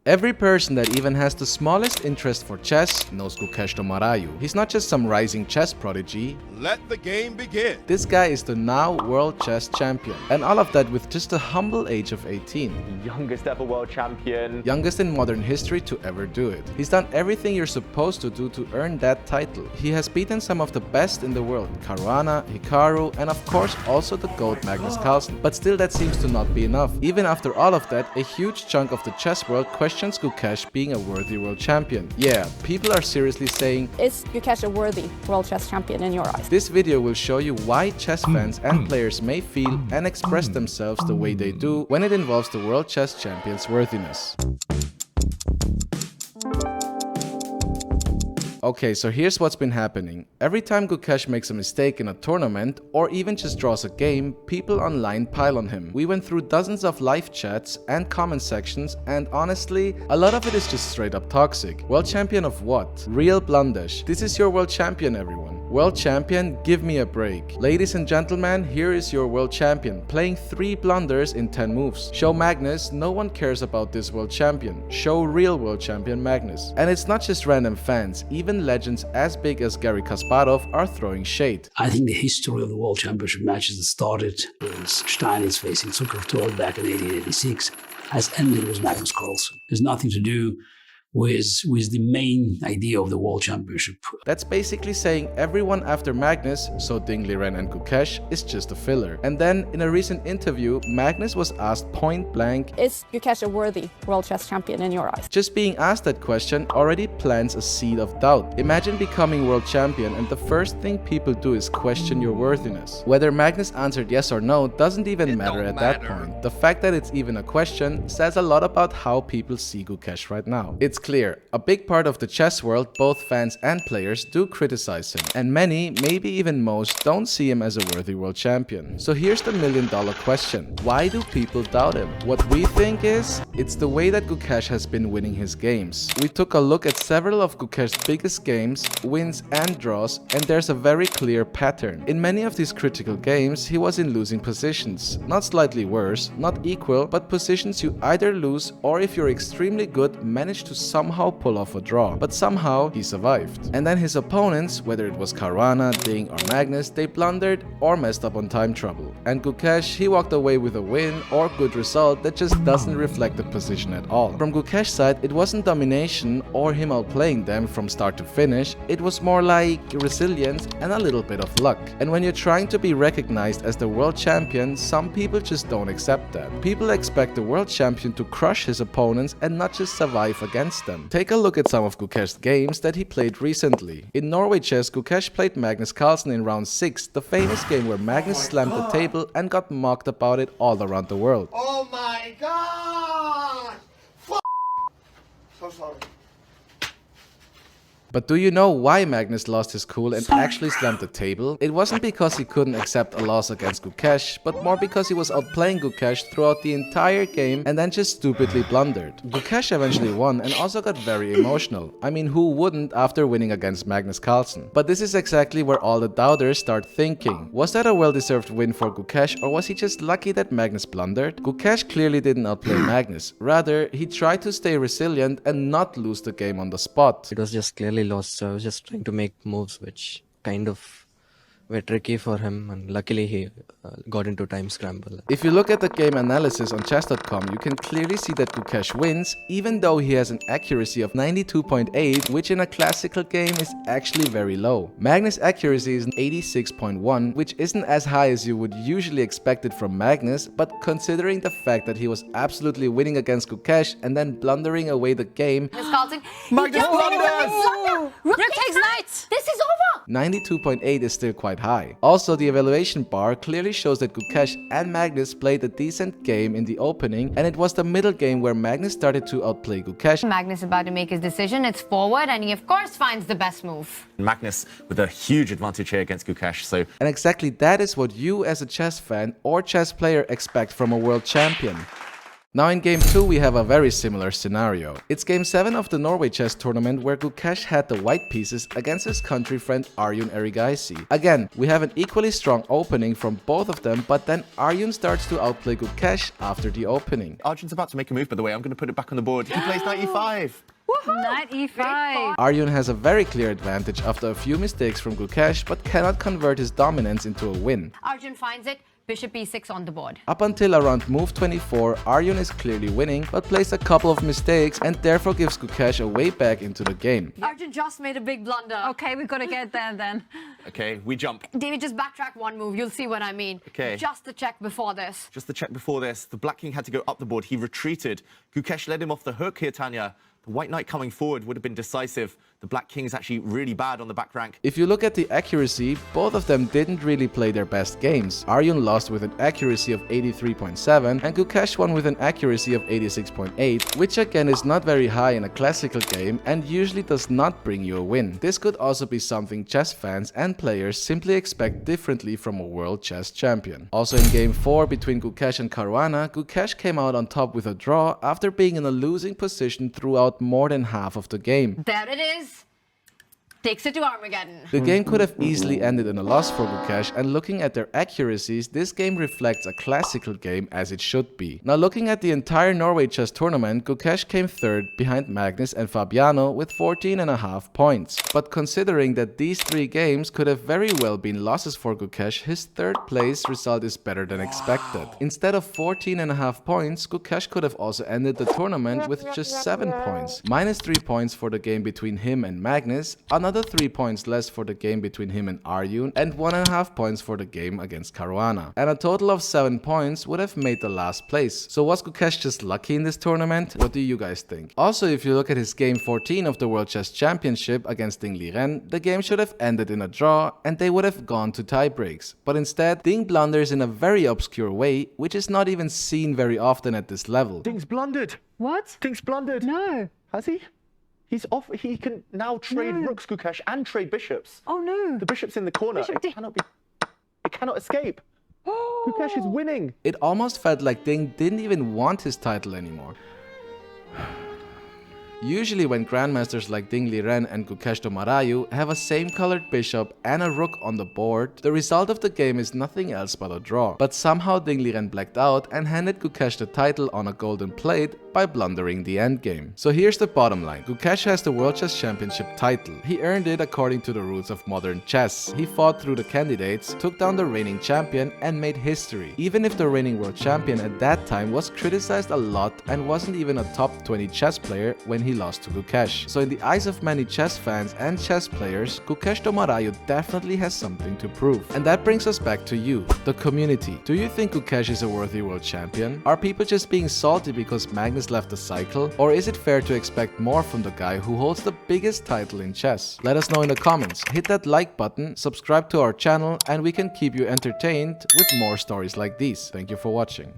Every person that even has the smallest interest for chess knows Gukesh Tomarayu. He's not just some rising chess prodigy. Let the game begin. This guy is the now world chess champion. And all of that with just a humble age of 18. Youngest ever world champion. Youngest in modern history to ever do it. He's done everything you're supposed to do to earn that title. He has beaten some of the best in the world. Caruana, Hikaru, and of course also the GOAT Magnus Carlsen. But still that seems to not be enough. Even after all of that, a huge chunk of the chess world questions Gukesh being a worthy world champion. Yeah, people are seriously saying, is Gukesh a worthy world chess champion in your eyes? This video will show you why chess fans and players may feel and express themselves the way they do when it involves the world chess champion's worthiness. Okay, so here's what's been happening. Every time Gukesh makes a mistake in a tournament, or even just draws a game, people online pile on him. We went through dozens of live chats and comment sections, and honestly, a lot of it is just straight up toxic. World champion of what? Real blundish. This is your world champion, everyone. World champion, give me a break. Ladies and gentlemen, here is your world champion, playing 3 blunders in 10 moves. Show Magnus, no one cares about this world champion. Show real world champion Magnus. And it's not just random fans, even legends as big as Garry Kasparov are throwing shade. I think the history of the World Championship matches that started with Steinitz facing Zucker back in 1886 has ended with Magnus Carlsen. There's nothing to do with the main idea of the World Championship. That's basically saying everyone after Magnus, so Dingliren and Gukesh, is just a filler. And then, in a recent interview, Magnus was asked point blank, is Gukesh a worthy world chess champion in your eyes? Just being asked that question already plants a seed of doubt. Imagine becoming world champion and the first thing people do is question your worthiness. Whether Magnus answered yes or no doesn't even matter at that point. The fact that it's even a question says a lot about how people see Gukesh right now. It's clear, a big part of the chess world, both fans and players, do criticize him, and many, maybe even most, don't see him as a worthy world champion. So here's the million-dollar question: why do people doubt him? What we think is, it's the way that Gukesh has been winning his games. We took a look at several of Gukesh's biggest games, wins and draws, and there's a very clear pattern. In many of these critical games, he was in losing positions. Not slightly worse, not equal, but positions you either lose or, if you're extremely good, manage to somehow pull off a draw. But somehow he survived. And then his opponents, whether it was Caruana, Ding or Magnus, they blundered or messed up on time trouble. And Gukesh, he walked away with a win or good result that just doesn't reflect the position at all. From Gukesh's side, it wasn't domination or him outplaying them from start to finish, it was more like resilience and a little bit of luck. And when you're trying to be recognized as the world champion, some people just don't accept that. People expect the world champion to crush his opponents and not just survive against them. Take a look at some of Gukesh's games that he played recently. In Norway chess, Gukesh played Magnus Carlsen in round 6, the famous game where Magnus slammed the table and got mocked about it all around the world. Oh my god! So sorry. But do you know why Magnus lost his cool and actually slammed the table? It wasn't because he couldn't accept a loss against Gukesh, but more because he was outplaying Gukesh throughout the entire game and then just stupidly blundered. Gukesh eventually won and also got very emotional. I mean, who wouldn't after winning against Magnus Carlsen? But this is exactly where all the doubters start thinking. Was that a well-deserved win for Gukesh, or was he just lucky that Magnus blundered? Gukesh clearly didn't outplay Magnus. Rather, he tried to stay resilient and not lose the game on the spot. It was just clearly lost, so I was just trying to make moves which kind of were tricky for him, and luckily he got into time scramble. If you look at the game analysis on chess.com, you can clearly see that Gukesh wins, even though he has an accuracy of 92.8, which in a classical game is actually very low. Magnus' accuracy is 86.1, which isn't as high as you would usually expect it from Magnus, but considering the fact that he was absolutely winning against Gukesh and then blundering away the game, Magnus Carlsen. Magnus blunders! Rook takes knight. This is over. 92.8 is still quite high. Also, the evaluation bar clearly shows that Gukesh and Magnus played a decent game in the opening, and it was the middle game where Magnus started to outplay Gukesh. Magnus is about to make his decision. It's forward, and he of course finds the best move. Magnus with a huge advantage here against Gukesh. So, And exactly that is what you as a chess fan or chess player expect from a world champion. Now in game 2 we have a very similar scenario. It's game 7 of the Norway chess tournament where Gukesh had the white pieces against his country friend Arjun. Again, we have an equally strong opening from both of them, but then Arjun starts to outplay Gukesh after the opening. Arjun's about to make a move, by the way. I'm going to put it back on the board. He plays knight e5. Knight e5. Arjun has a very clear advantage after a few mistakes from Gukesh, but cannot convert his dominance into a win. Arjun finds it. Bishop e6 on the board. Up until around move 24, Arjun is clearly winning, but plays a couple of mistakes and therefore gives Gukesh a way back into the game. Arjun just made a big blunder. Okay, we've got to get there then. Okay, we jump. David, just backtrack one move. You'll see what I mean. Okay. Just the check before this. Just the check before this. The black king had to go up the board. He retreated. Gukesh led him off the hook here, Tanya. The white knight coming forward would have been decisive. The black king is actually really bad on the back rank. If you look at the accuracy, both of them didn't really play their best games. Arjun lost with an accuracy of 83.7 and Gukesh won with an accuracy of 86.8, which again is not very high in a classical game and usually does not bring you a win. This could also be something chess fans and players simply expect differently from a world chess champion. Also in game 4 between Gukesh and Caruana, Gukesh came out on top with a draw after being in a losing position throughout more than half of the game. There it is. Takes it to Armageddon. The game could have easily ended in a loss for Gukesh, and looking at their accuracies, this game reflects a classical game as it should be. Now looking at the entire Norway chess tournament, Gukesh came third behind Magnus and Fabiano with 14.5 points. But considering that these 3 games could have very well been losses for Gukesh, his third place result is better than expected. Instead of 14.5 points, Gukesh could have also ended the tournament with just 7 points. Minus 3 points for the game between him and Magnus, another 3 points less for the game between him and Arjun, and 1.5 points for the game against Caruana. And a total of 7 points would have made the last place. So was Gukesh just lucky in this tournament? What do you guys think? Also, if you look at his game 14 of the World Chess Championship against Ding Liren, the game should have ended in a draw and they would have gone to tie breaks. But instead, Ding blunders in a very obscure way, which is not even seen very often at this level. Ding's blundered. What? Ding's blundered. No. Has he? He's off. He can now trade rooks, Gukesh, and trade bishops. Oh no. The bishop's in the corner. Bishop It cannot be. It cannot escape. Gukesh is winning. It almost felt like Ding didn't even want his title anymore. Usually when grandmasters like Ding Liren and Gukesh Domarayu have a same colored bishop and a rook on the board, the result of the game is nothing else but a draw. But somehow Ding Liren blacked out and handed Gukesh the title on a golden plate by blundering the endgame. So here's the bottom line. Gukesh has the World Chess Championship title. He earned it according to the rules of modern chess. He fought through the candidates, took down the reigning champion and made history. Even if the reigning world champion at that time was criticized a lot and wasn't even a top 20 chess player when he lost to Gukesh. So in the eyes of many chess fans and chess players, Gukesh Domarayu definitely has something to prove. And that brings us back to you, the community. Do you think Gukesh is a worthy world champion? Are people just being salty because Magnus left the cycle? Or is it fair to expect more from the guy who holds the biggest title in chess? Let us know in the comments. Hit that like button, subscribe to our channel, and we can keep you entertained with more stories like these. Thank you for watching.